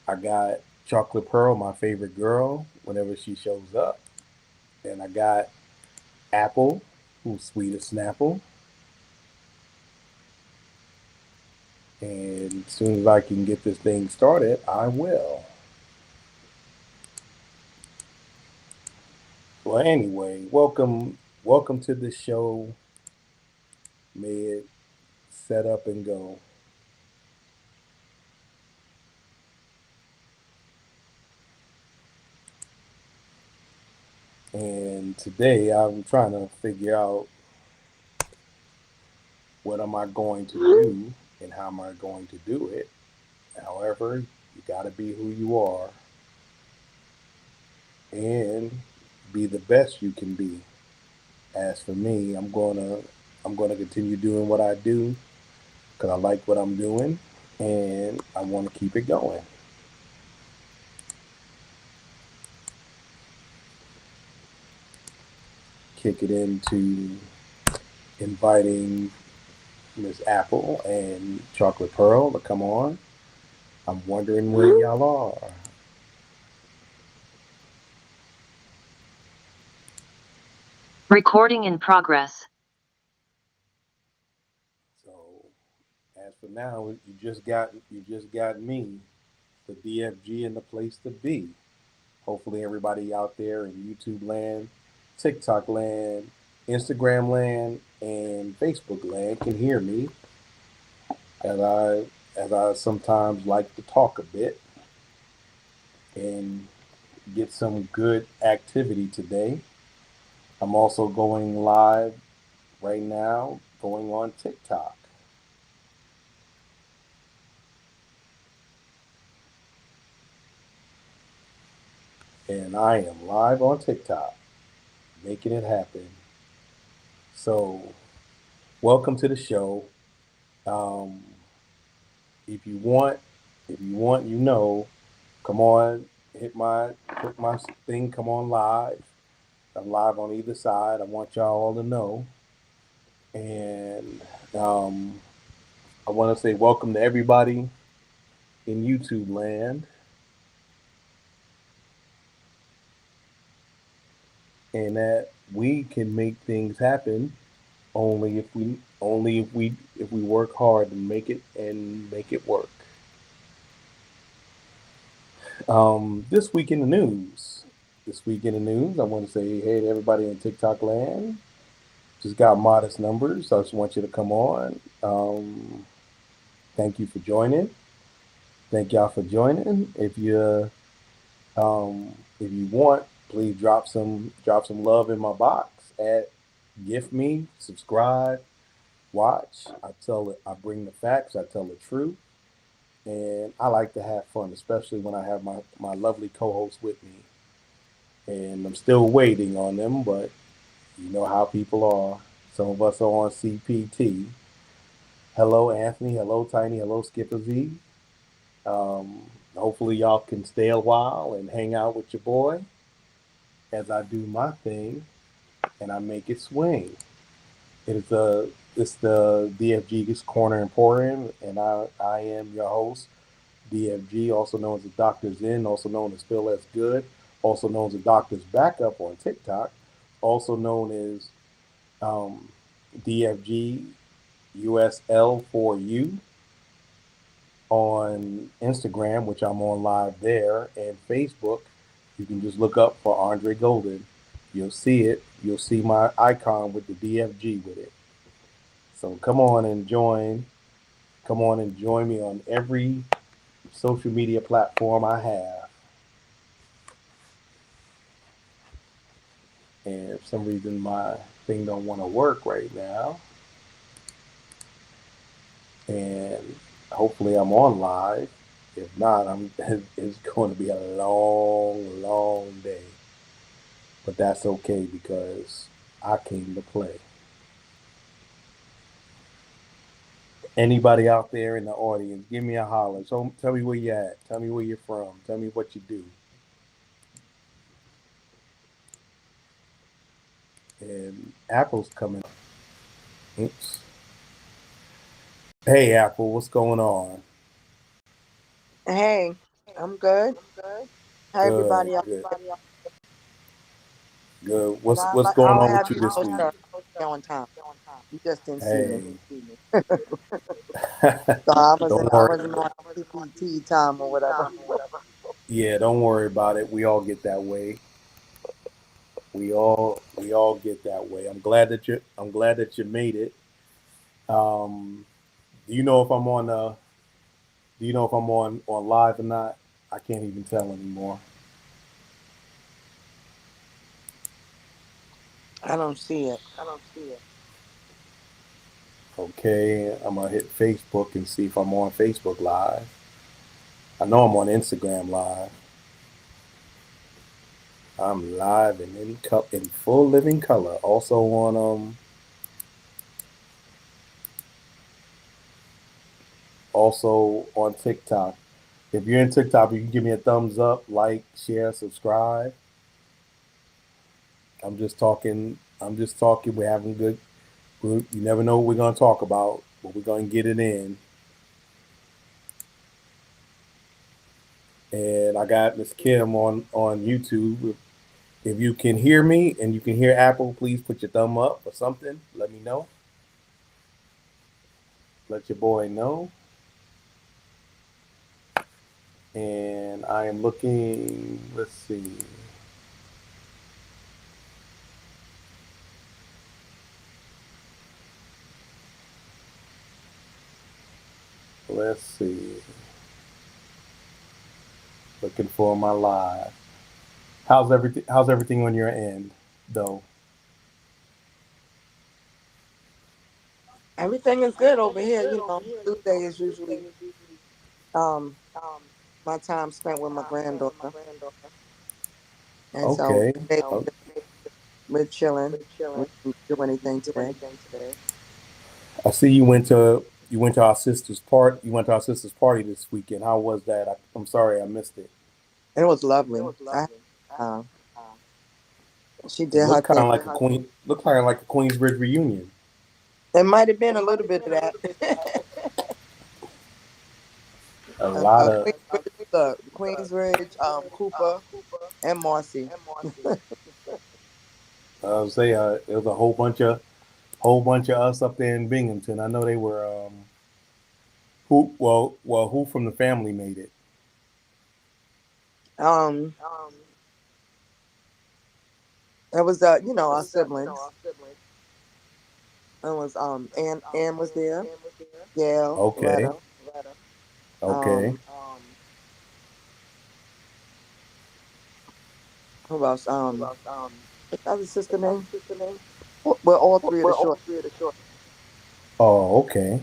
I got Chocolate Pearl, my favorite girl, whenever she shows up. And I got Apple, who's sweet as Snapple. And as soon as I can get this thing started, I will. Well, anyway, welcome to the show. May it set up and go. And today I'm trying to figure out what am I going to do and how am I going to do it. However, you got to be who you are and be the best you can be. As for me, I'm gonna continue doing what I do because I like what I'm doing and I want to keep it going. Kick it into inviting Miss Apple and Chocolate Pearl to come on. I'm wondering where y'all are. Recording in progress. So as for now, you just got me, the DFG, and the place to be. Hopefully, everybody out there in YouTube land, TikTok land, Instagram land, and Facebook land can hear me as I sometimes like to talk a bit and get some good activity today. I'm also going live right now, going on TikTok. And I am live on TikTok, making it happen. So, welcome to the show. Um, if you want, you know, come on, hit my thing. Come on live. I'm live on either side. I want y'all all to know, and um, I want to say welcome to everybody in YouTube land, and that we can make things happen only if we work hard and make it work. This week in the news. This week in the news, I want to say hey to everybody in TikTok land. Just got modest numbers, so I just want you to come on. Thank you for joining. Thank y'all for joining. If you want, please drop some love in my box at gift me, subscribe, watch. I bring the facts, I tell the truth, and I like to have fun, especially when I have my lovely co-hosts with me. And I'm still waiting on them, but you know how people are. Some of us are on CPT. Hello, Anthony. Hello, Tiny. Hello, Skipper Z. Hopefully, y'all can stay a while and hang out with your boy as I do my thing and I make it swing. It's the DFG's Corner Emporium, and I am your host, DFG, also known as the Dr. Zen, also known as Phil S. Good, also known as the Doctor's Backup on TikTok, also known as DFG USL for you on Instagram, which I'm on live there, and Facebook. You can just look up for Andre Golden. You'll see it. You'll see my icon with the DFG with it. So come on and join. Come on and join me on every social media platform I have. And if for some reason my thing don't want to work right now, and hopefully I'm on live. If not, it's going to be a long, long day. But that's okay because I came to play. Anybody out there in the audience, give me a holler. So tell me where you at. Tell me where you're from. Tell me what you do. And Apple's coming. Oops. Hey, Apple, what's going on? Hey, I'm good. Hi, Good, everybody out good, there. good. Now, What's I going don't on have with you you this no week? sir on time. You just didn't see me. Hey, So don't I worry. wasn't on TPT time or whatever. Yeah, don't worry about it. We all get that way. We all get that way. I'm glad that you made it. Um, do you know if I'm on do you know if I'm on live or not? I can't even tell anymore. I don't see it. Okay, I'm gonna hit Facebook and see if I'm on Facebook live. I know I'm on Instagram live. I'm live and in full living color. Also on TikTok. If you're in TikTok, you can give me a thumbs up, like, share, subscribe. I'm just talking. I'm just talking. We're having good. You never know what we're gonna talk about, but we're gonna get it in. And I got Miss Kim on YouTube. If you can hear me and you can hear Apple, please put your thumb up or something. Let me know. Let your boy know. And I am looking. Let's see. Let's see. Looking for my live. How's everything on your end, though? Everything is good over here. Tuesday is usually um my time spent with my granddaughter, and so Okay. today Oh, we're chilling. We didn't do anything today. I see you went to our sister's part. You went to our sister's party this weekend. How was that? I'm sorry I missed it. It was lovely. Uh, she It did her looked kind thing. of like a queen. Looked kind of like a Queensbridge reunion. It might have been a little bit of that. A lot of. Queensbridge, Cooper, and Marcy. I would say it was a whole bunch of us up there in Binghamton. I know they were. Who from the family made it? Um, it was our siblings. It was Ann was there. Gail, Okay. Retta. Okay. Um, who else? What's the other sister name? Well, all three of the short. Oh, okay.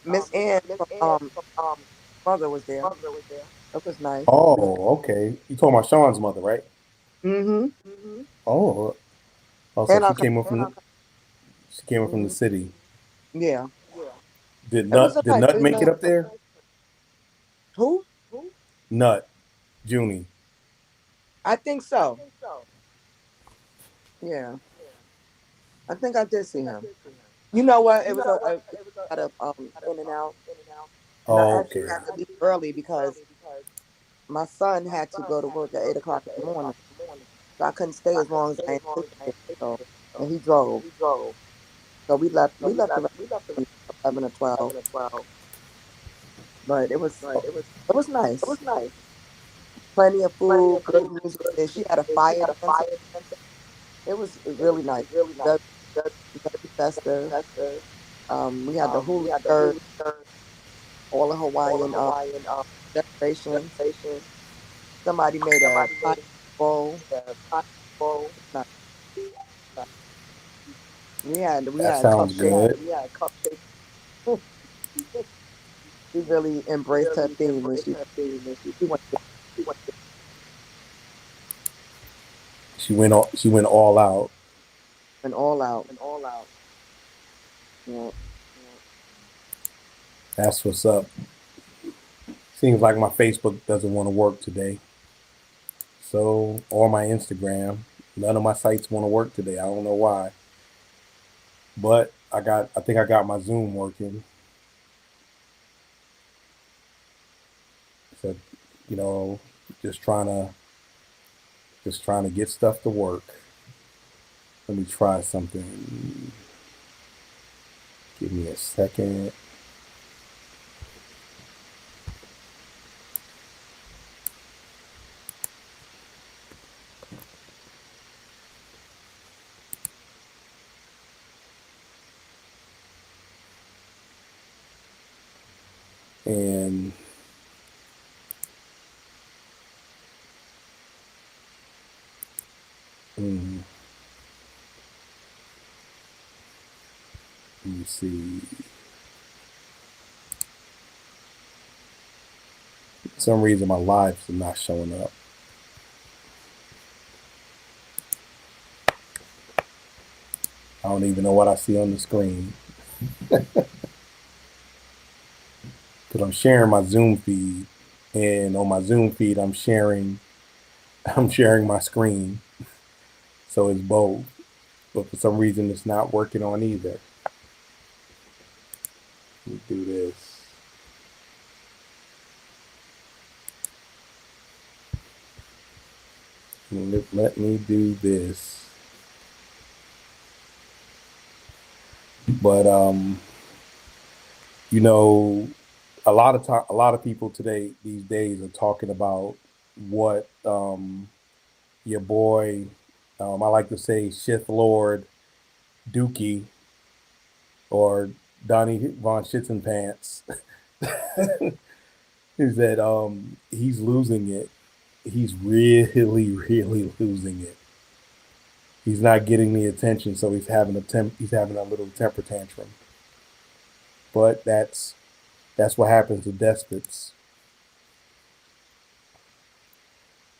Miss Ann from mother was there. It was nice. Oh, okay. You talking about Sean's mother, right? Mm-hmm. Oh, oh. So And she our came up from the mhm. city. Yeah, Did it was Nut a did nice. Nut make it up there? Who? Nut, Junie. I think so. Yeah, I think I did see him. You know what? It was a lot of in and out, and I Oh, actually okay. had to leave early because my son had to go to work at 8 o'clock in the morning, so I couldn't stay as long as I anticipated. So, and he drove, so we left around 11 or 12, but it was nice. Plenty of food, good music. And she had a fire dancing. It was really nice, very, very festive. We had the hula skirt, all the Hawaiian decorations. Somebody made a pie bowl. Nice. We That had sounds cupcakes. good. She really embraced her theme, and she She went all out. went all out. Yeah. That's what's up. Seems like my Facebook doesn't want to work today. So, or my Instagram. None of my sites want to work today. I don't know why. But I think I got my Zoom working. So, you know, just trying to get stuff to work. Let me try something. Give me a second. And let me see. For some reason, my lives are not showing up. I don't even know what I see on the screen. Because I'm sharing my Zoom feed, and on my Zoom feed, I'm sharing my screen, so it's both. But for some reason, it's not working on either. Let me do this. Let me do this. But you know, a lot of people these days are talking about what your boy, I like to say Sith Lord Dookie or Donnie Von Schitzenpants, is that he's losing it. He's really, really losing it. He's not getting the attention, so he's having a little temper tantrum. But that's what happens to despots.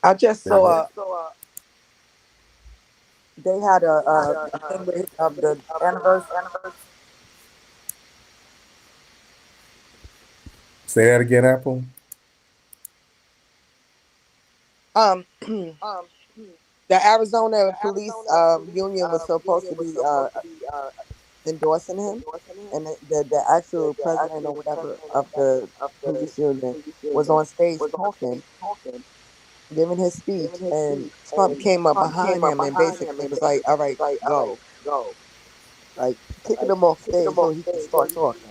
I just saw they had a thing of the anniversary. Say that again, Apple. The Arizona police union was supposed to be endorsing him, and the actual president or whatever of the police union was on stage talking, giving his speech, and Trump came up behind him and basically was like, "All right, go," like kicking him off stage so he could start talking.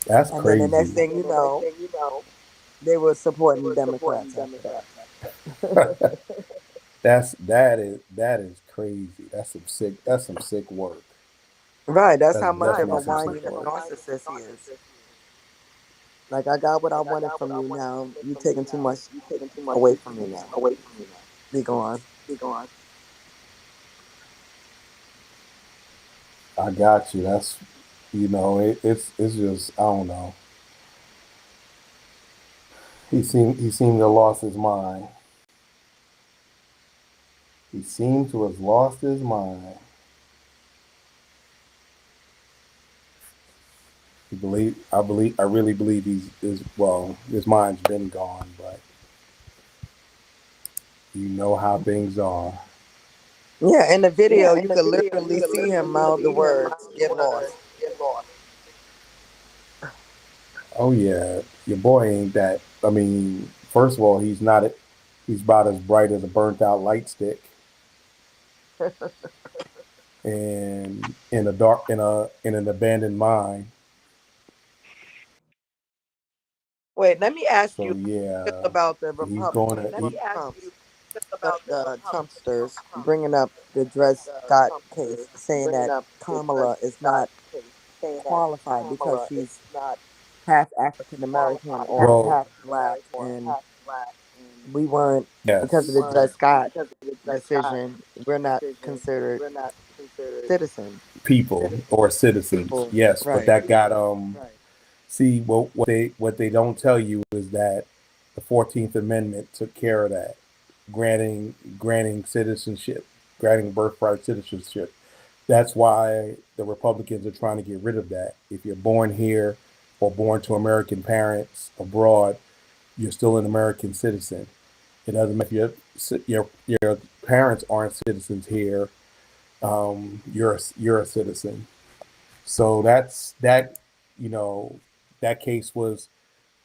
That's And then the next crazy. thing you know, they were supporting Democrats after that. that is crazy. That's some sick work. Right, that's That's how much of definitely a some whiny sick work. narcissist he is. Like, I got what I wanted from you. Now you taking too much away from me. Now be gone. I got you. That's it's just I don't know. He seemed to have lost his mind. He seemed to have lost his mind. I really believe his mind's been gone, but you know how things are. Yeah, in the video, you could literally see him mouth the words, "Get lost." Oh yeah, your boy ain't that. I mean, first of all, he's not. He's about as bright as a burnt out light stick, and in an abandoned mine. Wait, let me ask So you yeah, about the he's going Republicans to. or Trumps, the Trumpsters bringing up the Dred Scott case, saying that Kamala is not qualified because she's half African American or Well, half black, and we weren't, because of yes, the Dred Scott decision, we're not considered citizens. people or citizens. People, Yes, but right? that got See, what they don't tell you is that the 14th Amendment took care of that, granting citizenship, granting birthright citizenship. That's why the Republicans are trying to get rid of that. If you're born here or born to American parents abroad, you're still an American citizen. It doesn't matter if your parents aren't citizens here. You're a citizen. So that case was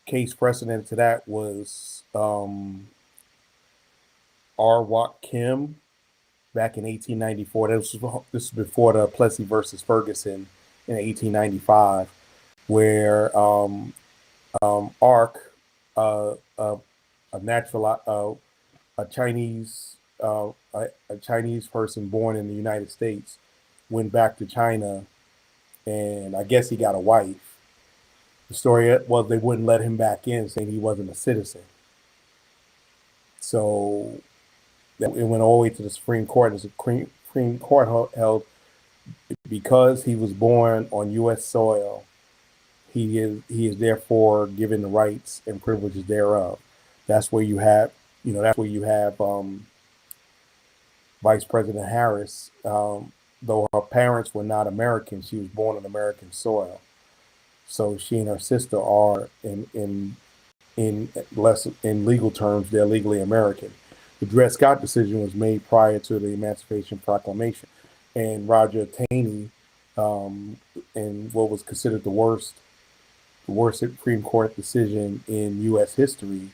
case precedent to that was 𝐉𝐸𝐻𝐻𝐾 back in 1894. This was before the Plessy versus Ferguson in 1895, where ARC, a natural, a Chinese, a Chinese person born in the United States, went back to China, and I guess he got a wife. The story was they wouldn't let him back in, saying he wasn't a citizen. So it went all the way to the Supreme Court. The Supreme Court held because he was born on U.S. soil, he is therefore given the rights and privileges thereof. That's where you have, Vice President Harris. Though her parents were not American, she was born on American soil. So she and her sister are in legal terms, they're legally American. The Dred Scott decision was made prior to the Emancipation Proclamation, and Roger Taney, in what was considered the worst Supreme Court decision in U.S. history.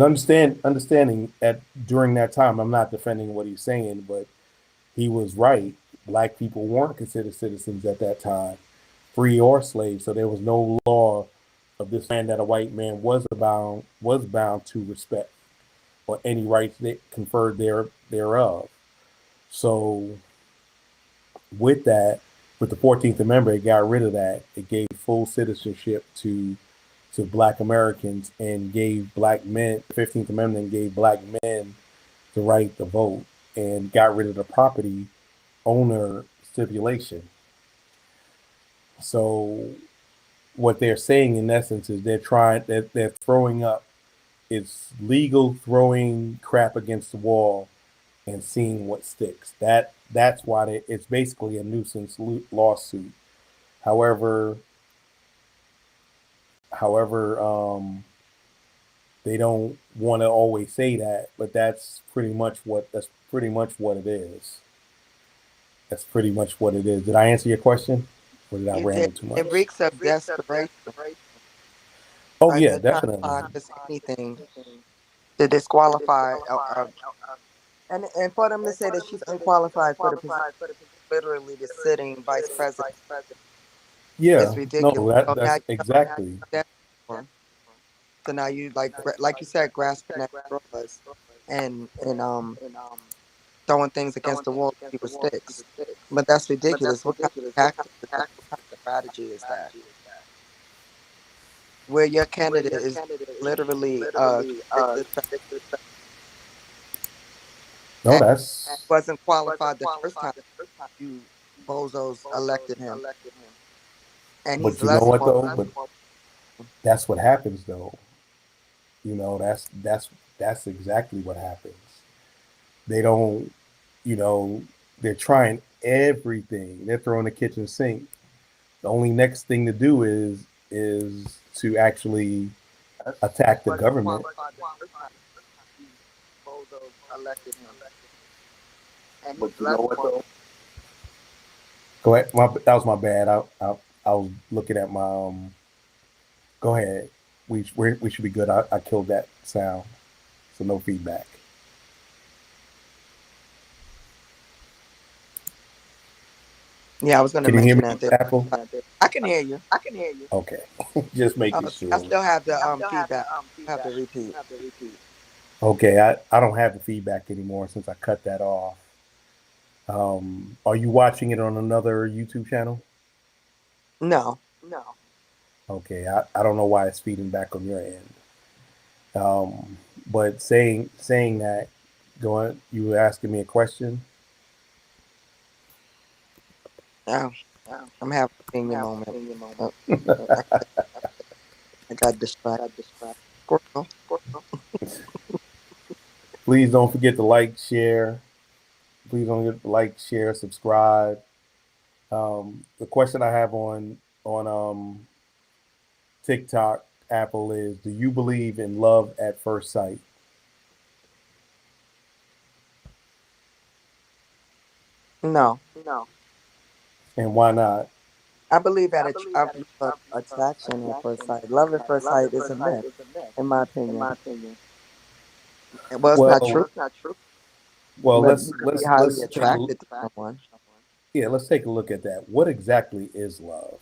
Understanding at during that time, I'm not defending what he's saying, but he was right. Black people weren't considered citizens at that time, free or slave. So there was no law of this land that a white man was bound to respect, or any rights that conferred thereof. So with that, with the 14th Amendment, it got rid of that. It gave full citizenship to Black Americans, and gave black men, the 15th Amendment gave black men the right to vote, and got rid of the property owner stipulation. So what they're saying in essence is they're throwing up, it's legal throwing crap against the wall and seeing what sticks. That's why it's basically a nuisance lawsuit. However, they don't want to always say that, but that's pretty much what it is. That's pretty much what it is. Did I answer your question, or did I ramble too much? It reeks of desperation. Oh Like yeah, they're trying to definitely. find just anything to disqualify, and for them to say that she's unqualified for the position, literally the sitting vice president. Yeah, It's ridiculous. no, So that's exactly. So now you like you said, grasping at straws and throwing things against the wall to see what sticks. But that's ridiculous. What kind of tactic, what kind of strategy is that? Where your candidate is literally convicted No, and that's. wasn't qualified the first time you bozos elected him, and he's But you know less what though? qualified. But that's what happens though. That's exactly what happens. They don't, they're trying everything. They're throwing the kitchen sink. The only next thing to do is to actually attack the government. But you know what though? Go ahead. That was my bad. I was looking at my Go ahead. We should be good. I killed that sound, so no feedback. Yeah, I was going to Can you hear mention me, that. Apple? I can hear you. Okay, just making sure. I still have the feedback. I have to repeat. Okay, I don't have the feedback anymore since I cut that off. Are you watching it on another YouTube channel? No. Okay, I don't know why it's feeding back on your end. But saying that, you were asking me a question. Oh, I'm having a senior moment. Oh, I got distracted. Squirrel. Please don't forget to like, share. Please don't forget to like, share, subscribe. The question I have on TikTok, Apple, is: do you believe in love at first sight? No. And why not? I believe attraction at first sight. Love at first sight is a myth, in my opinion. Well, it's not Well, true, well, but you could be highly let's take a attracted to someone. yeah, let's take a look at that. What exactly is love?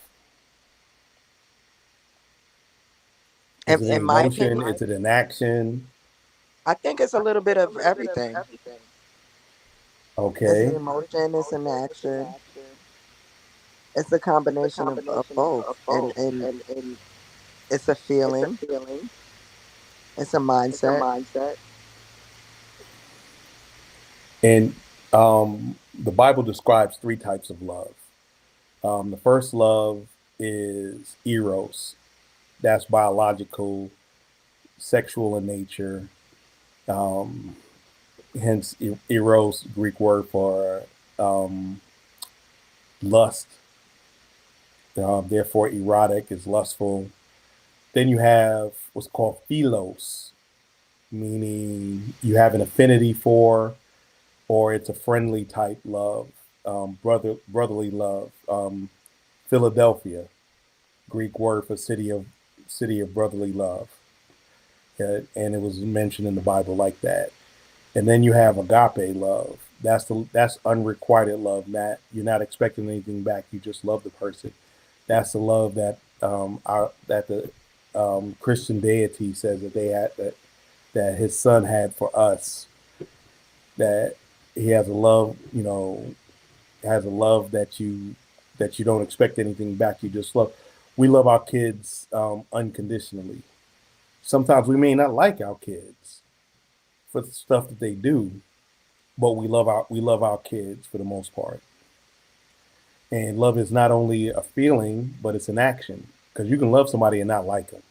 Is it an In my emotion? opinion, Is it an action? I think it's a little bit of everything. It's an Okay. emotion, it's an action, it's a combination of both, and it's a feeling, it's a mindset. And the Bible describes three types of love. The first love is eros. That's biological, sexual in nature. Um, hence, eros, Greek word for um, lust. Therefore, erotic is lustful. Then you have what's called philos, meaning you have an affinity for, or it's a friendly type love, brotherly love. Philadelphia, Greek word for city of brotherly love, and it was mentioned in the Bible like that. And then you have agape love. That's unrequited love. That you're not expecting anything back. You just love the person. That's the love that the Christian deity says that they had that his son had for us. That he has a love, has a love that you don't expect anything back. You just love. We love our kids unconditionally. Sometimes we may not like our kids for the stuff that they do, but we love our kids for the most part. And love is not only a feeling, but it's an action. Because you can love somebody and not like them.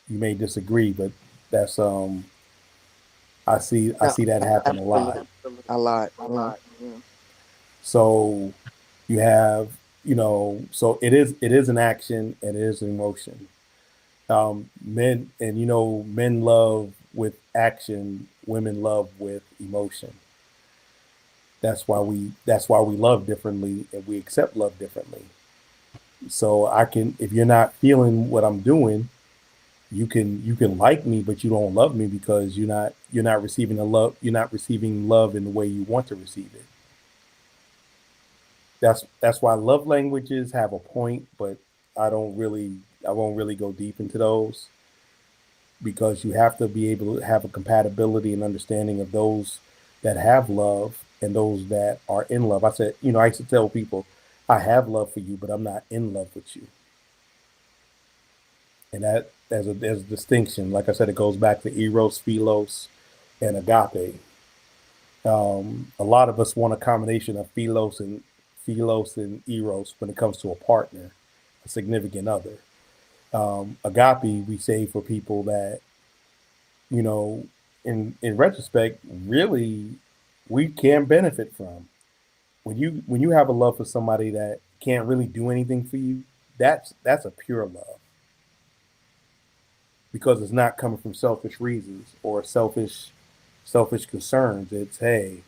You may disagree, but that's I No, see that happen a absolutely, lot. a lot. Yeah, So you have, so it is an action and it is an emotion. Men love with action, women love with emotion. That's why we love differently and we accept love differently. So if you're not feeling what I'm doing, you can like me, but you don't love me because you're not receiving the love. You're not receiving love in the way you want to receive it. That's why love languages have a point, but I won't really go deep into those because you have to be able to have a compatibility and understanding of those that have love and those that are in love. I used to tell people, I have love for you, but I'm not in love with you. And that there's a distinction. Like I said, it goes back to eros, philos, and agape. A lot of us want a combination of philos and eros when it comes to a partner, a significant other. Agape we say for people that you know, in retrospect, really we can benefit from. When you have a love for somebody that can't really do anything for you, that's a pure love because it's not coming from selfish reasons or selfish concerns. It's hey,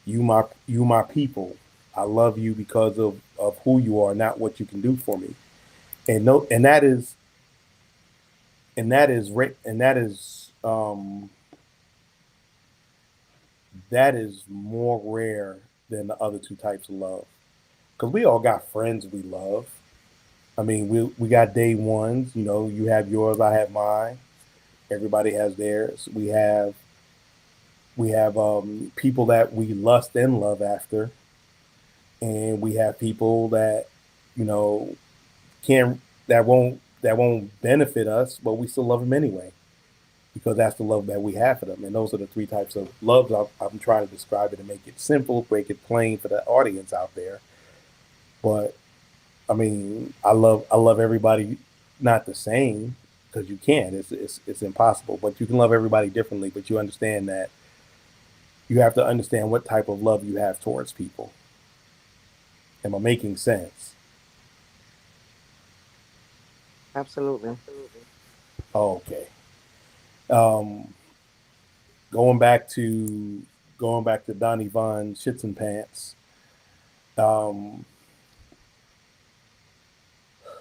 you my people. I love you because of who you are, not what you can do for me. And no, and that is more rare than the other two types of love. Because we all got friends we love. I mean, we got day ones. You have yours, I have mine. Everybody has theirs. We have people that we lust and love after, and we have people that you know can that won't benefit us, but we still love them anyway because that's the love that we have for them. And those are the three types of loves I'm trying to describe it and make it simple, break it plain for the audience out there. But I mean, I love everybody not the same because you can't. It's impossible. But you can love everybody differently. But you understand that you have to understand what type of love you have towards people. Am I making sense? absolutely. Oh, okay. Um, going back to going back to Donnie Von Shits and Pants. Um,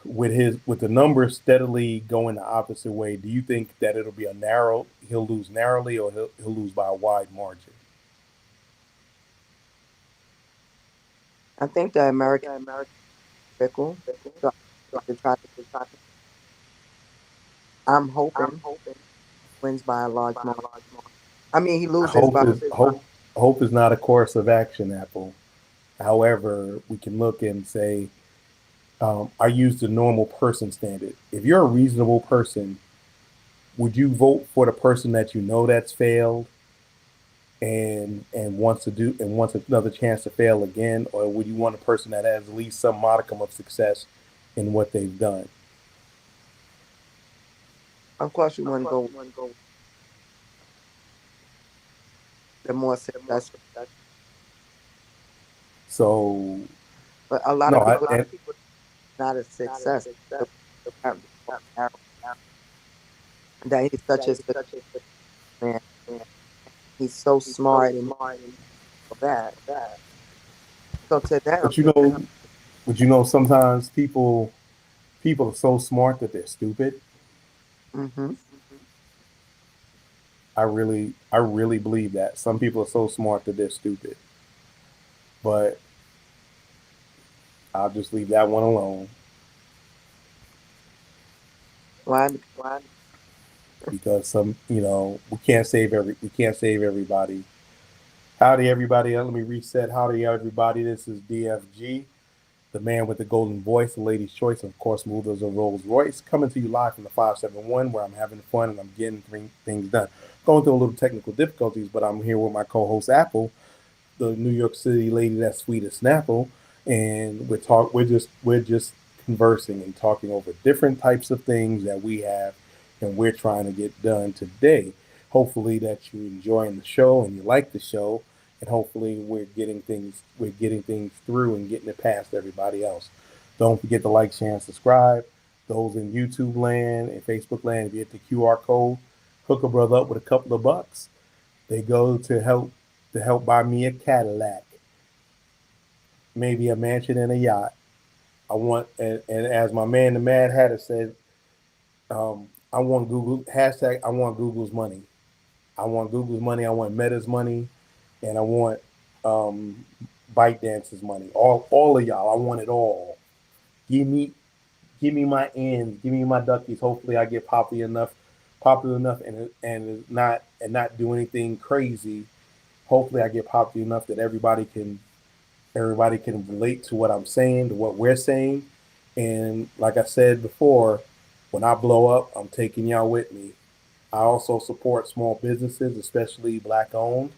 with the numbers steadily going the opposite way, do you think that it'll be he'll lose narrowly, or he'll lose by a wide margin? I think the American fickle. So to try to, I'm hoping wins by a large margin. I mean, he loses Hope by. is hope is not a course of action, Apple. However, we can look and say, I use the normal person standard. If you're a reasonable person, would you vote for the person that you know that's failed and wants another chance to fail again, or would you want a person that has at least some modicum of success in what they've done? Of course, you want to go the more successful, So but a lot no, of people not a success. So, that he's such a success man. He's so smart and all that. So to them, but sometimes people are so smart that they're stupid. hmm I really believe that some people are so smart that they're stupid. But I'll just leave that one alone why? because we can't save everybody. Howdy everybody. Let me reset. Howdy everybody. This is DFG, the man with the golden voice, the lady's choice, and of course, smooth as a Rolls Royce, coming to you live from the 571, where I'm having fun and I'm getting things done. Going through a little technical difficulties, but I'm here with my co-host Apple, the New York City lady that's sweet as Snapple, and we're just conversing and talking over different types of things that we have and we're trying to get done today. Hopefully that you're enjoying the show and you like the show, and hopefully we're getting things through and getting it past everybody else. Don't forget to like, share, and subscribe. Those in YouTube land and Facebook land, if you hit the QR code, hook a brother up with a couple of bucks. They go to help buy me a Cadillac, maybe a mansion and a yacht. I want, and as my man the Mad Hatter said, I want Google hashtag. I want Google's money. I want Google's money. I want Meta's money, and I want ByteDance's money. All of y'all. I want it all. Give me my ends. Give me my duckies. Hopefully, I get popular enough, and not do anything crazy. Hopefully, I get popular enough that everybody can relate to what I'm saying, to what we're saying. And like I said before, when I blow up, I'm taking y'all with me. I also support small businesses, especially black owned.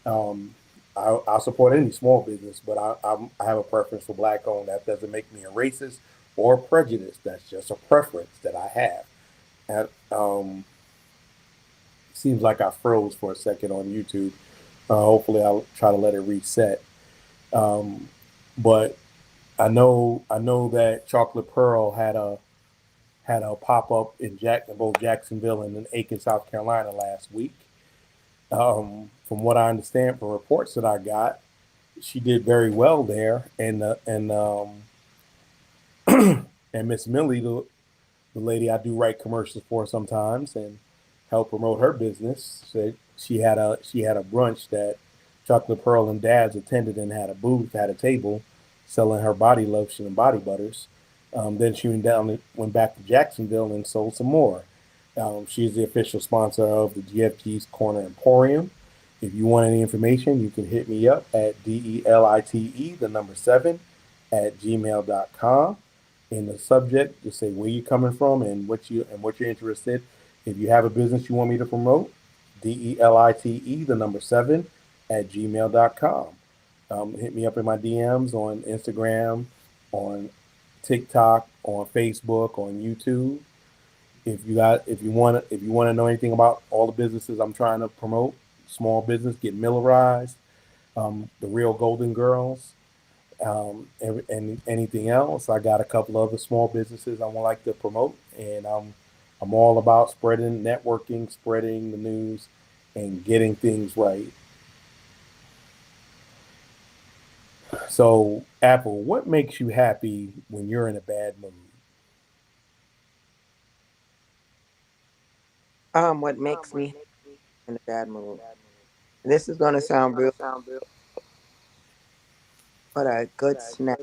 I support any small business, but I have a preference for black owned. That doesn't make me a racist or prejudiced. That's just a preference that I have. And seems like I froze for a second on YouTube. Hopefully, I'll try to let it reset. But I know that Chocolate Pearl had a pop up in both Jacksonville and in Aiken, South Carolina last week. From what I understand from reports that I got, she did very well there, and Miss Millie, the lady I do write commercials for sometimes and help promote her business, said she had a brunch that Chocolate Pearl and Dad's attended and had a table selling her body lotion and body butters. Then she went back to Jacksonville and sold some more. She's the official sponsor of the DFG's Corner Emporium. If you want any information, you can hit me up at DELITE7 at gmail.com. In the subject, just say where you're coming from and what you're interested. If you have a business you want me to promote, DELITE7 at gmail.com. Hit me up in my DMs on Instagram, on TikTok, on Facebook, on YouTube. If you want to know anything about all the businesses I'm trying to promote, small business, get Millerized, the Real Golden Girls, and anything else. I got a couple other small businesses I would like to promote, and I'm all about spreading networking, spreading the news, and getting things right. So, Apple, what makes you happy when you're in a bad mood? What makes me in a bad mood? This is gonna sound real, but a good snack.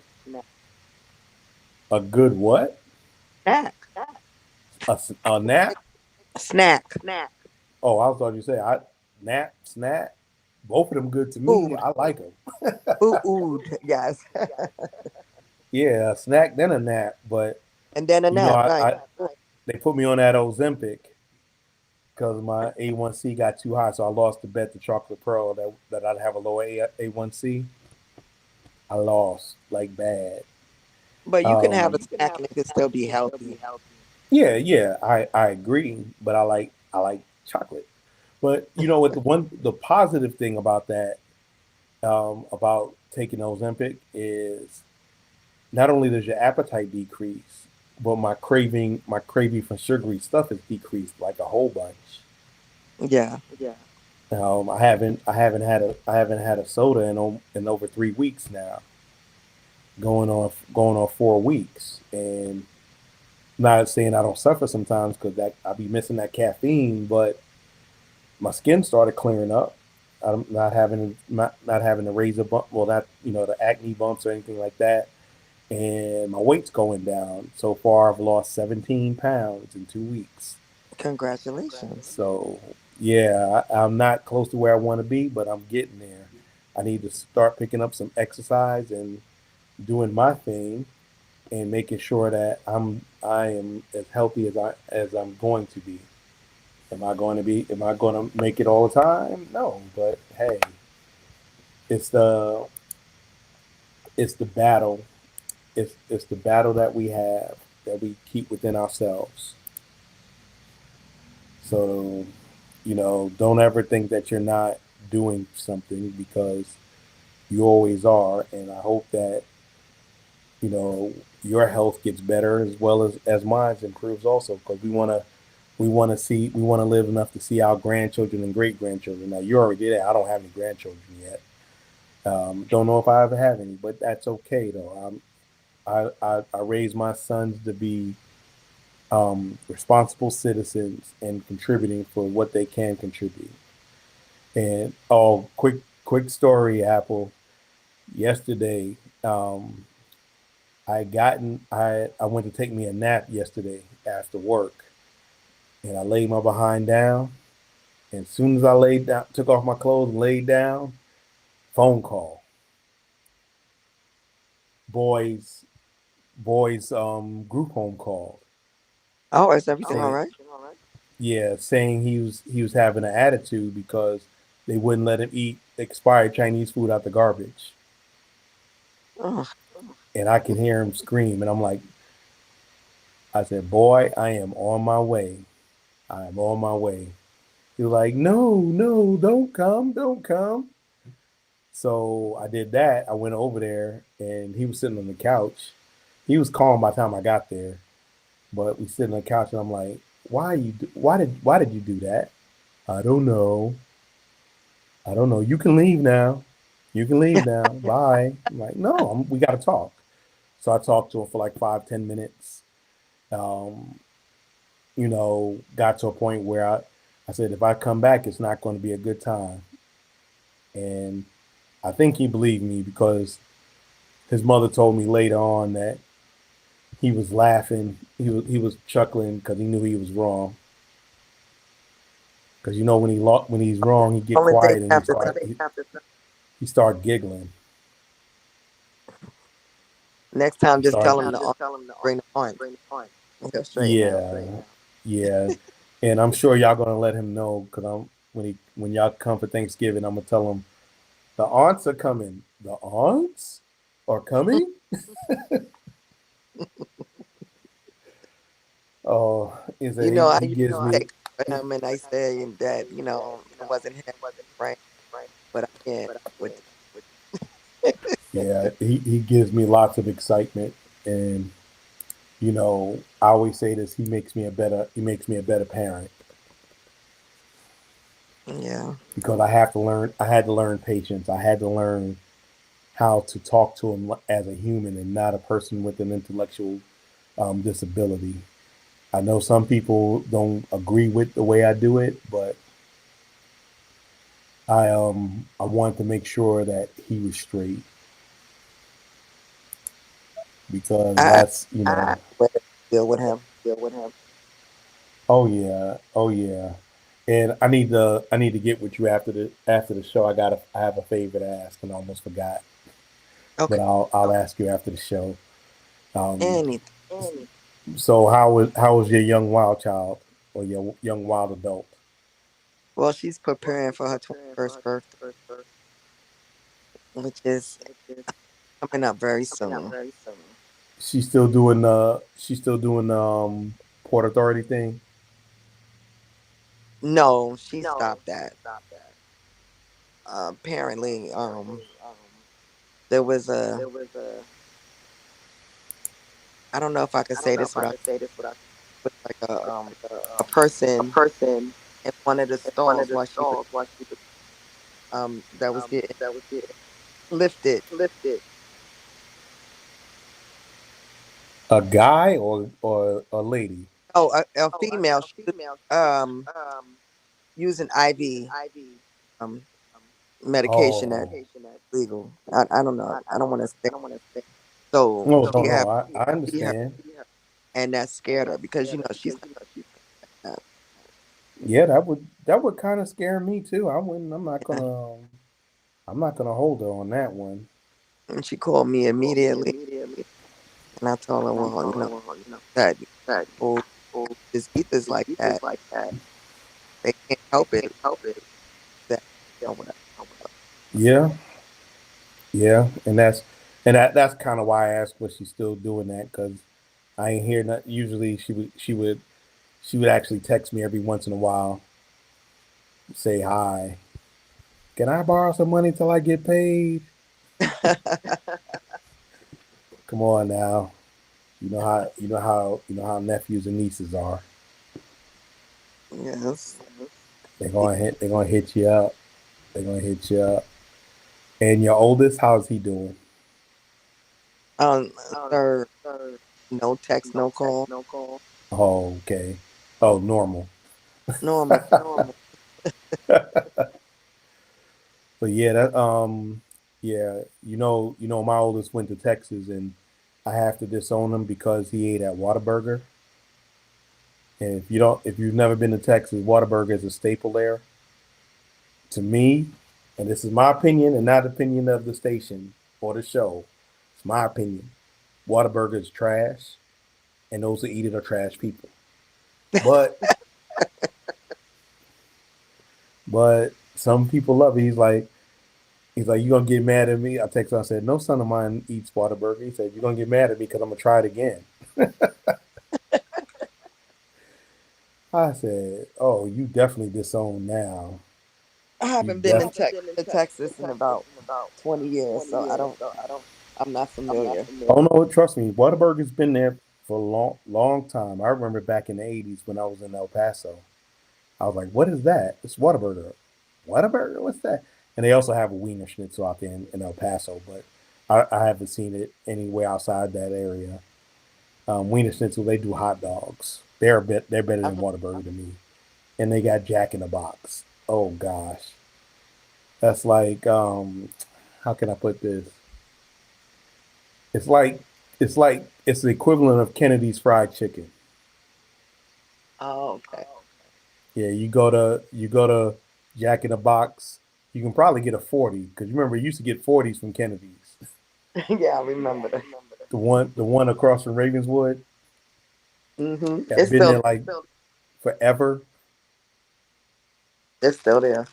A good what? Snack. A nap? Snack. Oh, I thought you say I nap, snack. Both of them good to me. Food. I like them. Food. Yes. Yeah, a snack then a nap. But And then a you know, nap. Nice. they put me on that Ozempic because my A1C got too high, so I lost the bet to Chocolate Pearl that I'd have a lower A1C. I lost like bad. But you can have a Um, snack and it could still be healthy. yeah, I agree, but I like chocolate. But you know what, the positive thing about that, about taking Ozempic is not only does your appetite decrease, but my craving for sugary stuff is decreased like a whole bunch. Yeah. I haven't had a soda in over 3 weeks now, going on 4 weeks, and not saying I don't suffer sometimes because that I be missing that caffeine, but my skin started clearing up. I'm not having the razor bump, well, not the acne bumps or anything like that, and my weight's going down. So far, I've lost 17 pounds in 2 weeks. Congratulations. So yeah, I'm not close to where I want to be, but I'm getting there. I need to start picking up some exercise and doing my thing and making sure that I am as healthy as I'm going to be. Am I going to make it all the time? No, but hey, it's the it's the battle. It's the battle that we have, that we keep within ourselves. So, don't ever think that you're not doing something, because you always are. And I hope that, your health gets better as well as mine improves also, because we want to live enough to see our grandchildren and great grandchildren. Now you already did that. I don't have any grandchildren yet. Don't know if I ever have any, but that's okay though. I raised my sons to be responsible citizens and contributing for what they can contribute. And oh, quick story, Apple. Yesterday, I went to take me a nap yesterday after work, and I laid my behind down. And as soon as I laid down, took off my clothes and laid down, phone call. Boys, group home call. Oh, is everything all Saying, right? yeah, saying he was having an attitude because they wouldn't let him eat expired Chinese food out the garbage. Oh, And I could hear him scream, and I said, "Boy, I am on my way. I am on my way." He was like, "No, no, don't come, don't come." So I did that. I went over there, and he was sitting on the couch. He was calm by the time I got there, but we sit on the couch, and I'm like, why did you do that?" "I don't know. I don't know. You can leave now. You can leave now. Bye." I'm like, "No, we got to talk." So I talked to him for like 5, 10 minutes. Um, got to a point where I said, if I come back, it's not going to be a good time. And I think he believed me, because his mother told me later on that he was laughing. He was chuckling because he knew he was wrong. Because when he's wrong, he get only thing quiet I and have to tell he start giggling. next time, He just start tell him to bring the orange. He'll straighten out. Yeah, yeah. And I'm sure y'all gonna let him know, because when y'all come for Thanksgiving, I'm gonna tell him the aunts are coming. The aunts are coming. Oh, is You that know, I he used gives to me. take for him and I say that, it wasn't him, right? But I can't with Yeah, he gives me lots of excitement, and I always say this. He makes me a better parent, yeah. because I had to learn patience. I had to learn how to talk to him as a human and not a person with an intellectual disability. I know some people don't agree with the way I do it, but I wanted to make sure that he was straight because I that's way to deal with him. oh yeah, oh yeah. And I need to get with you after the show. I have a favor to ask and I almost forgot, but Okay. I'll ask you after the show. Um, Anything. so how was your young wild child or your young wild adult? Well, she's preparing for her 21st birthday, which is coming up very soon. She's still doing Port Authority thing. No, she stopped that. Apparently, there was a, I don't know if I could say this without, but like a person in one of the stalls while she was, that was getting lifted. A guy or a lady? Oh, a female. She was um using IV um medication Oh, that legal. I don't know. I don't want to say so. no, no, She no. have I see her, understand. and that scared her because she's not. Yeah, that would kind of scare me too. I wouldn't. I'm not gonna hold her on that one. And she called me immediately, and I told her, well, that people diseases like that, they can't help it. That or whatever. Yeah, yeah, and that's kind of why I asked was she still doing that because I ain't hear that. Usually she would actually text me every once in a while, say hi. Can I borrow some money till I get paid? Come on now. You know how nephews and nieces are. Yes. They're gonna hit you up. They're gonna hit you up. And your oldest, how's he doing? Um, sir, no text, no call, Oh, okay. Oh, normal. normal. But yeah, yeah, my oldest went to Texas and I have to disown him because he ate at Whataburger. And if you've never been to Texas, Whataburger is a staple there. To me, and this is my opinion and not opinion of the station or the show. It's my opinion. Whataburger is trash, and those who eat it are trash people. But but some people love it. He's like, you gonna get mad at me? I texted him, I said, no son of mine eats Whataburger. He said, you're gonna get mad at me because I'm gonna try it again. I said, oh, you definitely disown now. I You haven't been in definitely. to Texas in about 20 years, so I'm not familiar. Oh no, trust me, Whataburger's been there for a long, long time. I remember back in the '80s when I was in El Paso. I was like, "What is that? It's Whataburger. Whataburger? What's that?" And they also have a Wiener Schnitzel out there in El Paso, but I haven't seen it anywhere outside that area. Wiener Schnitzel, they do hot dogs. They're better than Uh-huh. Whataburger to me. And they got Jack in the Box. Oh gosh, that's like how can I put this? It's like it's the equivalent of Kennedy's Fried Chicken. Oh, okay. Yeah, you go to Jack in the Box. You can probably get a 40 because you remember you used to get 40s from Kennedy's. Yeah, I remember that. The one across from Ravenswood. That's It's been still there like forever. it's still there.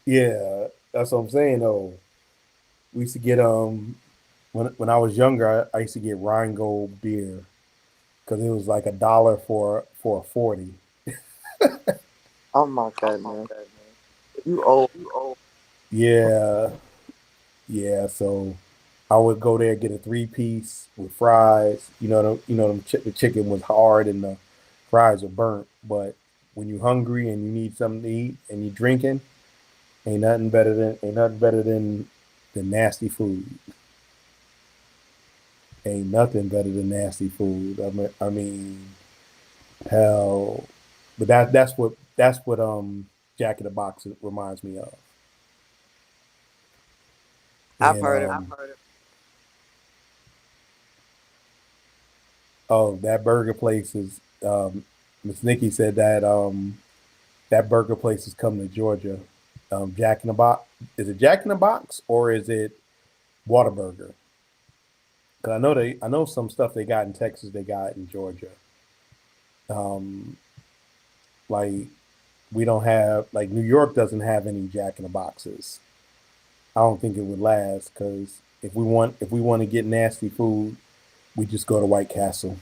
Yeah, that's what I'm saying. Though we used to get when I was younger, I used to get Rheingold beer because it was like $1 for a 40. Oh my goodness, you old. Yeah, yeah. So I would go there get a 3-piece with fries. The chicken was hard and the fries were burnt. But when you're hungry and you need something to eat and you're drinking, ain't nothing better than nasty food. Ain't nothing better than nasty food. I mean, Hell, but that's what Jack in the Box reminds me of. I've And heard of. oh, that burger place is Miss Nikki said that that burger place is coming to Georgia. Jack in the Box, is it Jack in the Box or is it Whataburger? Because I know some stuff they got in Texas, they got in Georgia. Um, like we don't have, like, New York doesn't have any Jack in the Boxes. I don't think it would last because if we want to get nasty food, we just go to White Castle.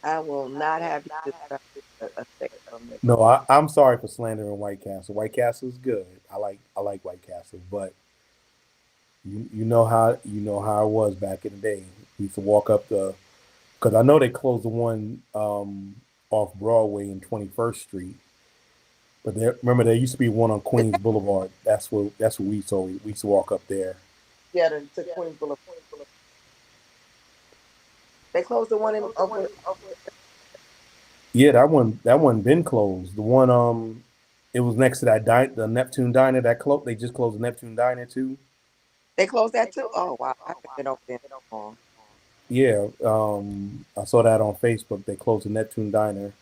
I will not have you discuss a steak from me. No, I'm sorry for slandering White Castle. White Castle is good. I like White Castle, but you know how it was back in the day. We used to walk up the, because I know they closed the one off Broadway and 21st Street, but remember there used to be one on Queens Boulevard. That's what we saw. We used to walk up there. Yeah, the Queens Boulevard. They closed the one in over. Yeah, that one been closed. The one it was next to that the Neptune Diner that closed. They just closed the Neptune Diner too. They closed that too. Oh wow, I haven't been over there long. Yeah, I saw that on Facebook. They closed the Neptune Diner.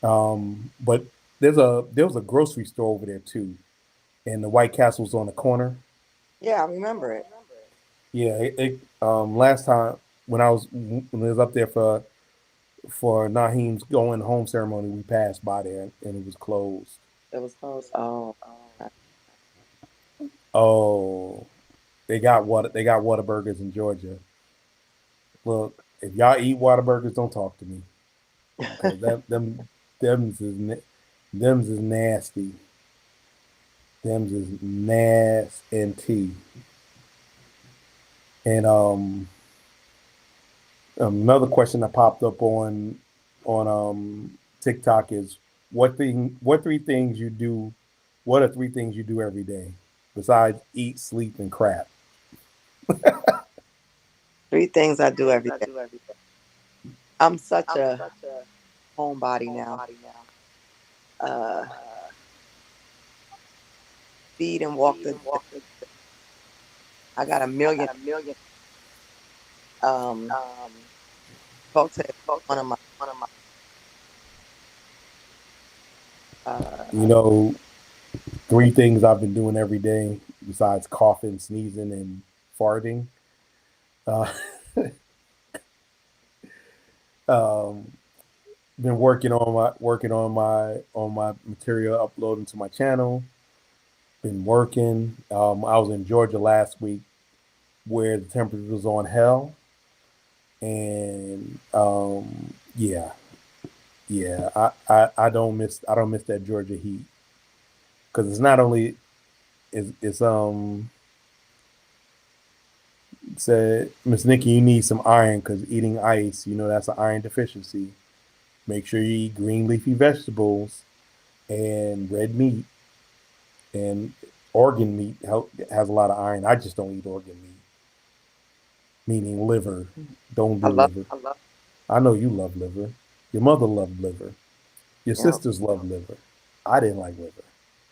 But there was a grocery store over there too, and the White Castle's on the corner. Yeah, I remember it. Yeah, last time when I was up there for Naheem's going home ceremony, we passed by there and it was closed. It was closed. Oh, okay. Oh, they got Whataburgers in Georgia. Look, if y'all eat Whataburgers, don't talk to me. Cause them's is nasty. Them's is nasty. And another question that popped up on TikTok is what are 3 things you do every day besides eat, sleep, and crap? 3 things I do every day. I'm such a homebody now. Feed and walk the. I got a million. Go to one of my. You know, 3 things I've been doing every day besides coughing, sneezing, and farting. Uh, been working on my material uploading to my channel. Been working. I was in Georgia last week where the temperature was on hell, and yeah, I don't miss that Georgia heat because it's not only it's said, Miss Nikki, you need some iron because eating ice, that's an iron deficiency. Make sure you eat green leafy vegetables and red meat, and organ meat has a lot of iron. I just don't eat organ meat, meaning liver. Don't do liver. I know you love liver. Your mother loved liver. Your sisters love liver. I didn't like liver.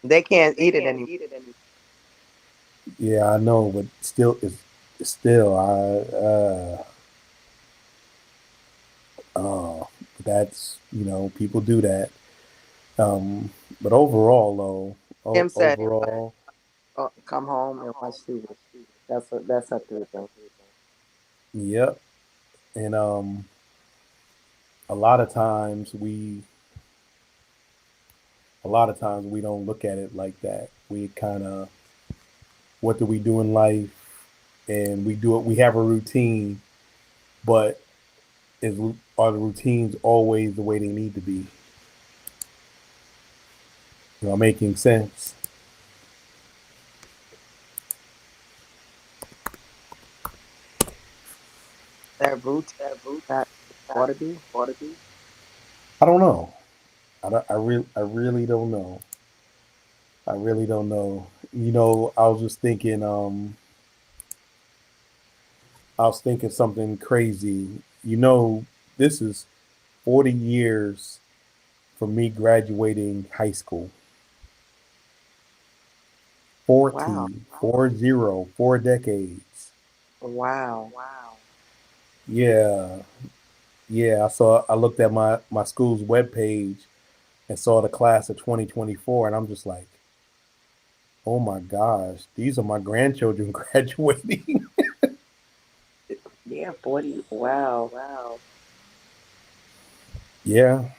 They can't eat it anymore. Yeah, I know, but still, that's, people do that. But overall, though, Kim said, overall, come home and watch TV. That's her 3 things. Yep. And a lot of times we don't look at it like that. We kind of, what do we do in life? And we have a routine, but are the routines always the way they need to be? Making sense. That root that ought to be. I don't know. I really don't know. I really don't know. I was just thinking. I was thinking something crazy. This is 40 years from me graduating high school. Wow. 40, 40, 4 decades. Wow. Yeah, yeah. I looked at my school's webpage and saw the class of 2024, and I'm just like, oh my gosh, these are my grandchildren graduating. Yeah, 40. Wow. Yeah,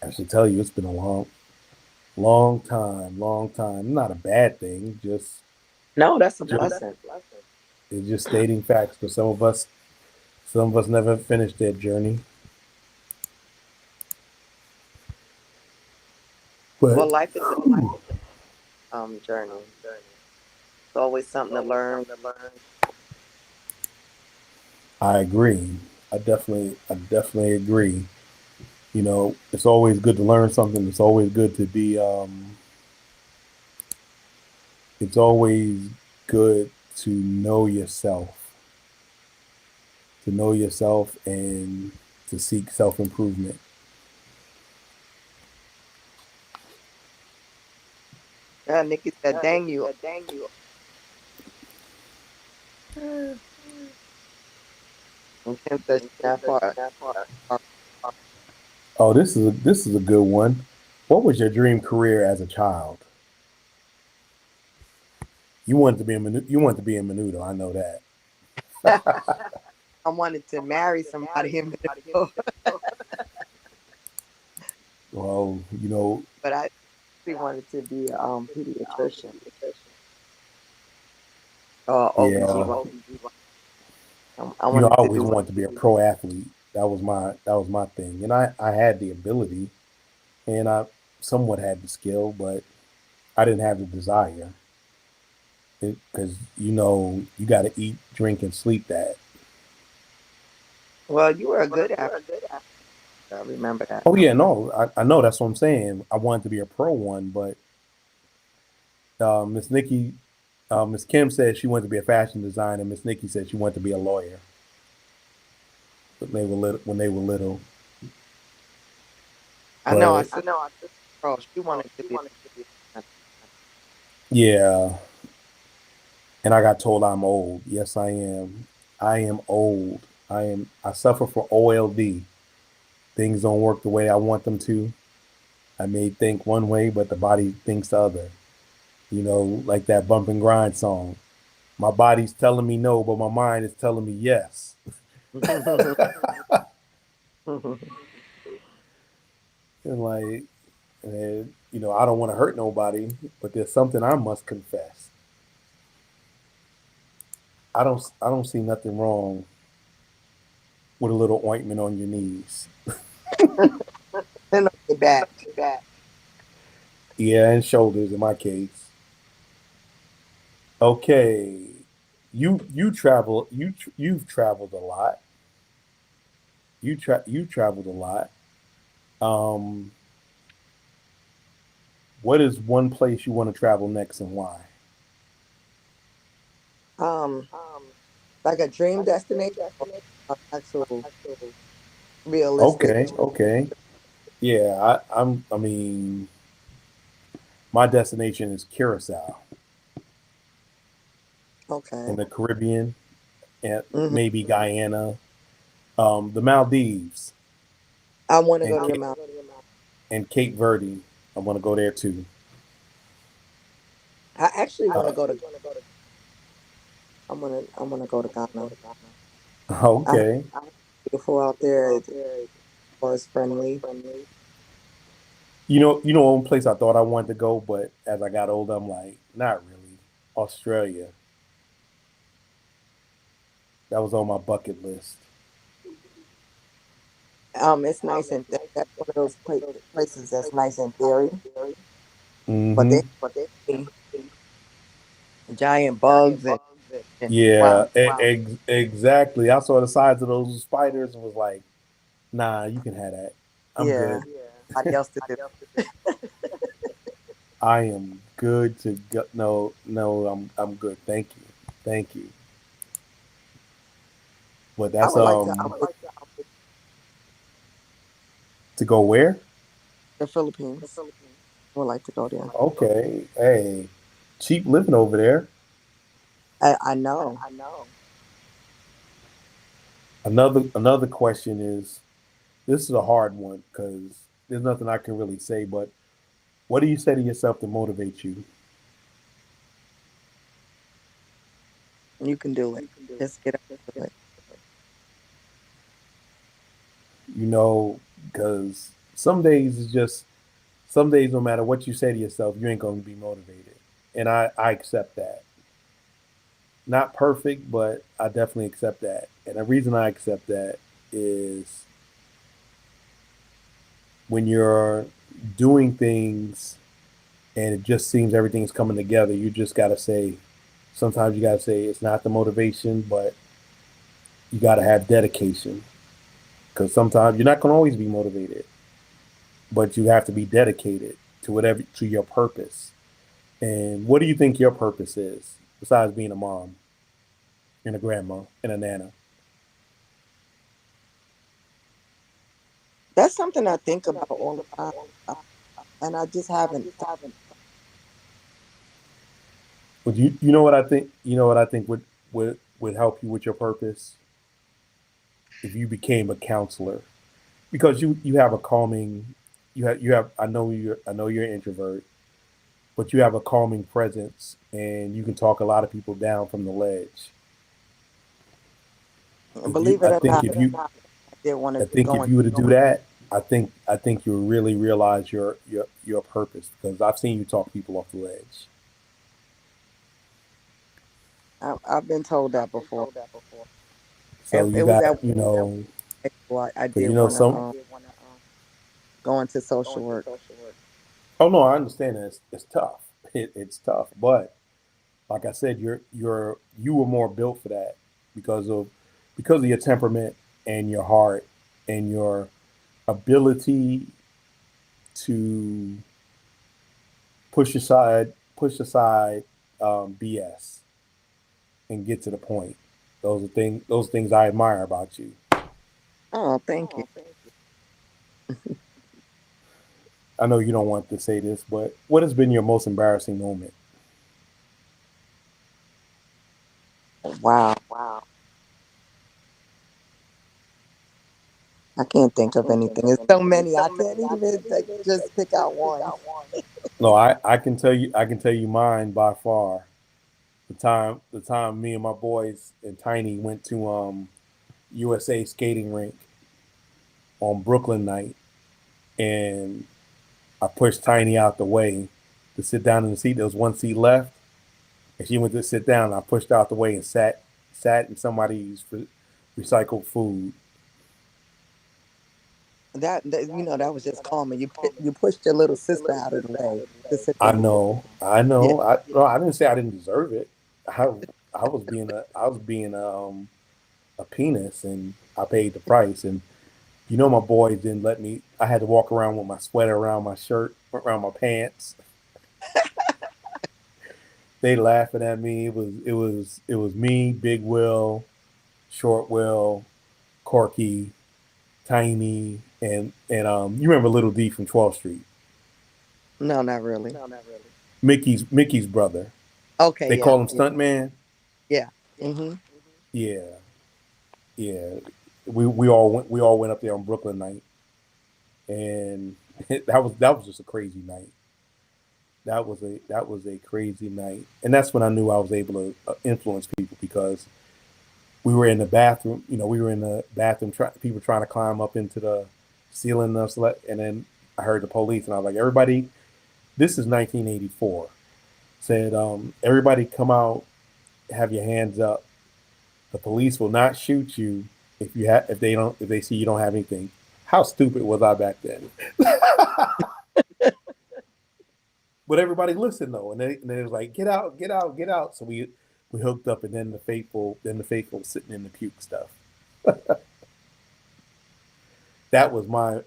I should tell you, it's been a long time, long time. Not a bad thing, No, that's a just blessing. it's just stating facts. But some of us never finished their journey. But Well, life is a journey. It's always something to learn. I agree. I definitely agree. It's always good to learn something. It's always good to be. It's always good to know yourself, and to seek self improvement. Yeah, Nikki said, dang you. And Kim said she's not far. Oh, this is a good one. What was your dream career as a child? You wanted to be in Menudo. I know that. I wanted to marry somebody in Minnesota, Well, but I really wanted to be a pediatrician or yeah. OBGYN. I I wanted to always do. wanted to be a pro athlete. That was my thing, and I had the ability, and I somewhat had the skill, but I didn't have the desire because you got to eat, drink, and sleep that. Well, you were a good athlete. I remember that. Oh yeah, no, I know that's what I'm saying. I wanted to be a pro one, but Miss Nikki, Miss Kim said she wanted to be a fashion designer. Miss Nikki said she wanted to be a lawyer when they were little. I know. I But said, girl, she wanted to be. yeah, and I got told I'm old. Yes, I am. I am old. I suffer from OLD. Things don't work the way I want them to. I may think one way, but the body thinks the other. Like that bump and grind song. My body's telling me no, but my mind is telling me yes. And like, I don't want to hurt nobody, but there's something I must confess. I don't see nothing wrong with a little ointment on your knees. And on your back. Yeah, and shoulders in my case. Okay. You've traveled a lot. You traveled a lot. Um what is one place you want to travel next and why? Um, like a dream destination or actual realistic. Okay, okay. Yeah, I mean my destination is Curacao in Okay. the Caribbean and Hmm. maybe Guyana, the Maldives I want to and go to the mountain. Cape Verde. I want to go there too. I actually want to Uh, go to. I want to go to Ghana. I heard okay. it's beautiful out there. It's friendly. One place I thought I wanted to go, but as I got older, I'm like, not really. Australia. That was on my bucket list. It's nice and that's one of those places that's nice and airy, but Hmm. they giant bugs and wow. Yeah, exactly. I saw the size of those spiders and was like, nah, you can have that. I'm Yeah, good. somebody else to do. I am good to go. No, no, I'm good. Thank you. Thank you. But I that's would like to. To go where? The Philippines. Would like to go there. Okay. Hey, cheap living over there. I know. Another question is, this is a hard one because there's nothing I can really say, but what do you say to yourself to motivate you? You can do it. Just get up and do it. You know, because some days, no matter what you say to yourself, you ain't going to be motivated. And I accept that. Not perfect, but I definitely accept that. And the reason I accept that is when you're doing things and it just seems everything's coming together, you just got to say, sometimes you got to say it's not the motivation, but you got to have dedication. Because sometimes you're not going to always be motivated, but you have to be dedicated to whatever, to your purpose. And what do you think your purpose is besides being a mom and a grandma and a nana? That's something I think about all the time, and I just haven't. But you know what I think? You know what I think would help you with your purpose if you became a counselor, because you have a calming, you have. I know you're an introvert, but you have a calming presence, and you can talk a lot of people down from the ledge. If you, Believe it or not, I did want I to think go if into. you were to do that, I think you will really realize your purpose, because I've seen you talk people off the ledge. I've been told that before. So you It was got, at I because did want to some. go into social work. Oh no, I understand that it's tough. It's tough, but like I said, you were more built for that because of your temperament and your heart and your ability to push aside BS and get to the point. Those things I admire about you. Oh, thank you. I know you don't want to say this, but what has been your most embarrassing moment? Wow, I can't think of anything. It's so many. I can't even just pick out one. No, I can tell you mine by far. The time me and my boys and Tiny went to USA skating rink on Brooklyn night, and I pushed Tiny out the way to sit down in the seat. There was one seat left, and she went to sit down. And I pushed her out the way and sat in somebody's recycled food. That was just common. You pushed your little sister out of the way to sit I down. know, I Yeah, know. No, I didn't say I didn't deserve it. I was being a penis, and I paid the price. And my boys didn't let me. I had to walk around with my sweater around my shirt, around my pants. They laughing at me. It was me, Big Will, Short Will, Corky, Tiny, and you remember Little D from 12th Street, no, not really. Mickey's brother. Okay, They yeah, call him yeah, Stuntman. yeah. Hmm. Yeah, yeah. We all went up there on Brooklyn night, and that was just a crazy night. That was a crazy night, and that's when I knew I was able to influence people, because we were in the bathroom. We were in the bathroom. People trying to climb up into the ceiling, and then I heard the police, and I was like, "Everybody, this is 1984." Said, "Everybody, come out, have your hands up. The police will not shoot you if they see you don't have anything." How stupid was I back then? But everybody listened though, and they was like, "Get out, get out, get out." So we hooked up, and then the faithful was sitting in the puke stuff. That was my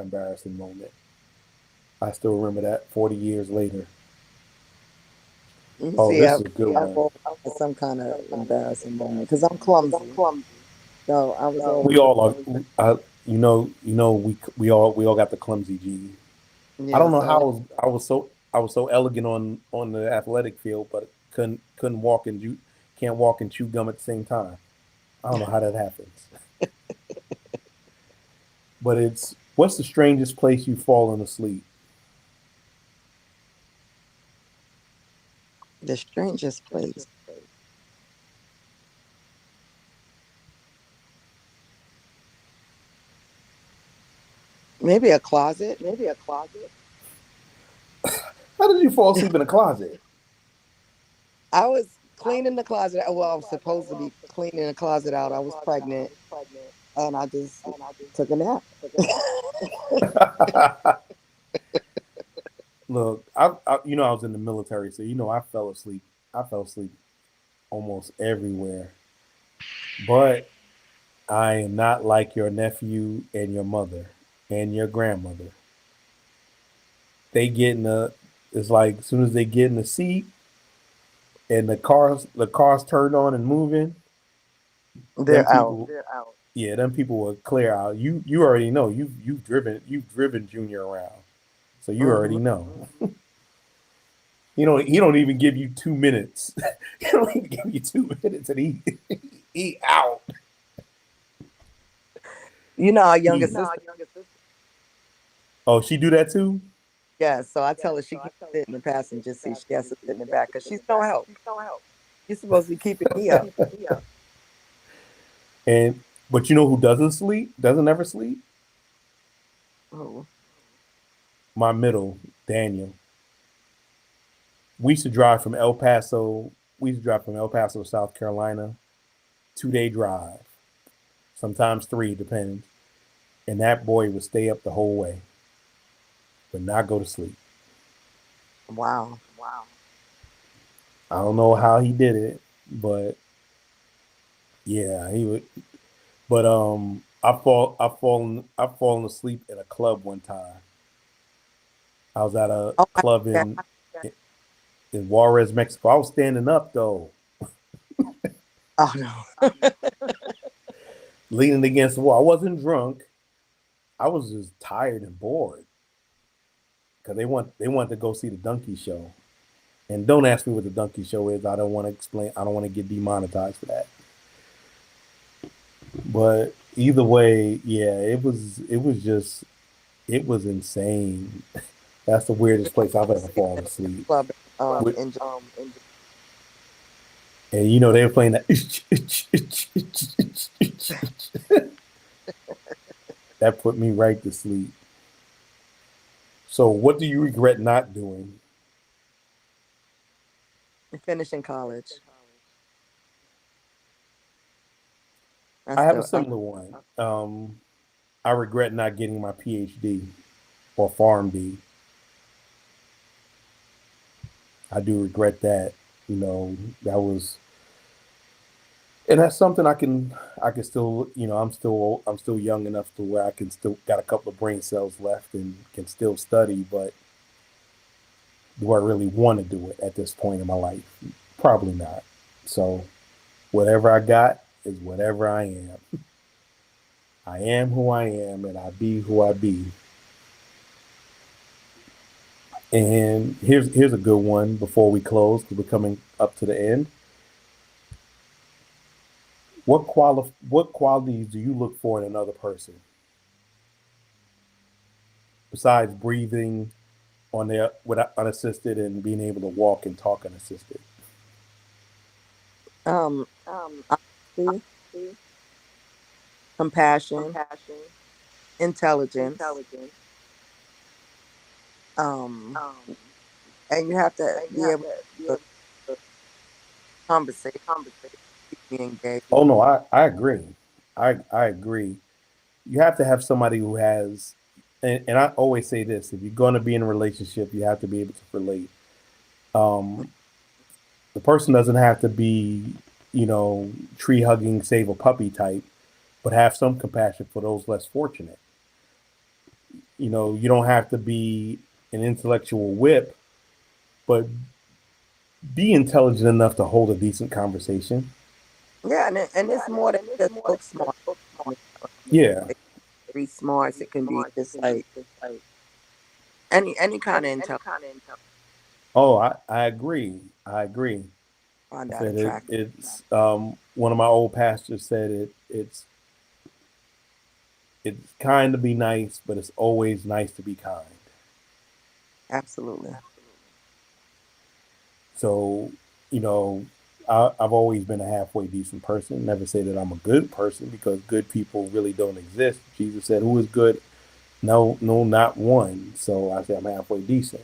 embarrassing moment. I still remember that 40 years later. You Oh, see, this is a good I've one. always had some kind of embarrassing moment because I'm clumsy. So I was always We all are. we all got the clumsy G. I don't Yes, know how I was so elegant on the athletic field, but couldn't walk and can't walk and chew gum at the same time. I don't know how that happens. But what's the strangest place you've fallen asleep? the strangest place. Maybe a closet. How did you fall asleep in a closet? I was cleaning the closet. Well, I was supposed to be cleaning the closet out. I was pregnant, and I just took a nap. Look, I was in the military, so I fell asleep. I fell asleep almost everywhere. But I am not like your nephew and your mother and your grandmother. They get in the It's like as soon as they get in the seat and the cars turned on and moving, them They're out. people yeah, them people will clear out. You already know. You've driven Junior around. So you already Hmm. know. He don't even give you 2 minutes. He don't even give you 2 minutes and he out. You know, our youngest He sister. Oh, she do that too? Yeah, so I tell her she can't sit in the passenger seat. She has to sit in the back because she's no help. You're supposed to be keeping me up. And but you know who doesn't sleep? Doesn't ever sleep? Oh, My middle, Daniel. We used to drive from El Paso. We used to drive from El Paso, South Carolina, 2-day drive. Sometimes three, depends. And that boy would stay up the whole way, but not go to sleep. wow. I don't know how he did it, but yeah, he would. But I've fallen asleep in a club one time. I was at a Oh, club yeah. in Juarez, Mexico. I was standing up though, Oh no. leaning against the wall. I wasn't drunk. I was just tired and bored because they want to go see the donkey show. And don't ask me what the donkey show is. I don't want to explain. I don't want to get demonetized for that. But either way, yeah, it was insane. That's the weirdest place I've ever fallen asleep. Club With, in and they were playing that. That put me right to sleep. So, what do you regret not doing? finishing college. I That's have a the similar one. I regret not getting my PhD or PharmD. I do regret that. That was, and that's something I can still, I'm still young enough to where I can still got a couple of brain cells left and can still study, but do I really want to do it at this point in my life? Probably not. So whatever I got is whatever I am. I am who I am and I be who I be. And here's a good one before we close because we're coming up to the end. What qualities do you look for in another person besides breathing on their without unassisted and being able to walk and talk unassisted? um honesty, compassion, intelligence. Um and you have to be able to conversate, be engaged. Oh no, I agree. I agree. You have to have somebody who has, and I always say this: if you're going to be in a relationship, you have to be able to relate. Um, the person doesn't have to be, tree hugging, save a puppy type, but have some compassion for those less fortunate. You don't have to be an intellectual whip, but be intelligent enough to hold a decent conversation. Yeah, and it's more than just book smart. Yeah, Street smarts. It can be just like any kind of intelligence. Oh, I agree. I agree. Find I that said attractive. it's one of my old pastors said it's kind to be nice, but it's always nice to be kind. Absolutely. So, you know, I've always been a halfway decent person. Never say that I'm a good person because good people really don't exist. Jesus said, "Who is good? No, no, not one." So I say I'm halfway decent.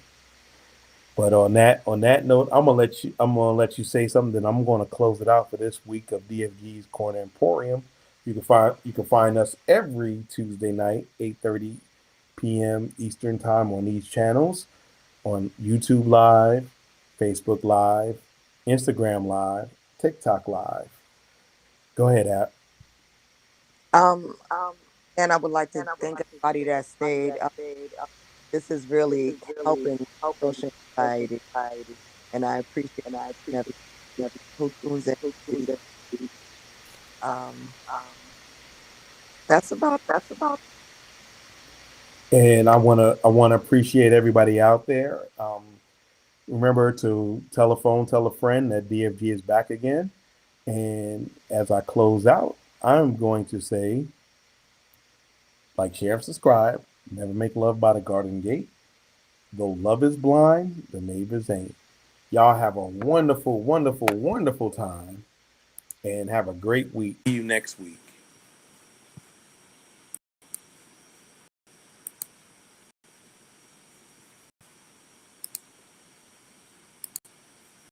But on that note, I'm gonna let you say something. Then I'm gonna close it out for this week of DFG's Corner Emporium. You can find us every Tuesday night, 8:30 p.m. Eastern time on these channels on YouTube Live, Facebook Live, Instagram Live, TikTok Live. Go ahead, app. Um, and I would like to thank everybody that stayed. This is really helping social anxiety, and I appreciate every who tunes in. Um, that's about And I wanna appreciate everybody out there. Remember to tell a phone, tell a friend that DFG is back again. And as I close out, I'm going to say, like, share, and subscribe. Never make love by the garden gate. Though love is blind, the neighbors ain't. Y'all have a wonderful, wonderful, wonderful time and have a great week. See you next week.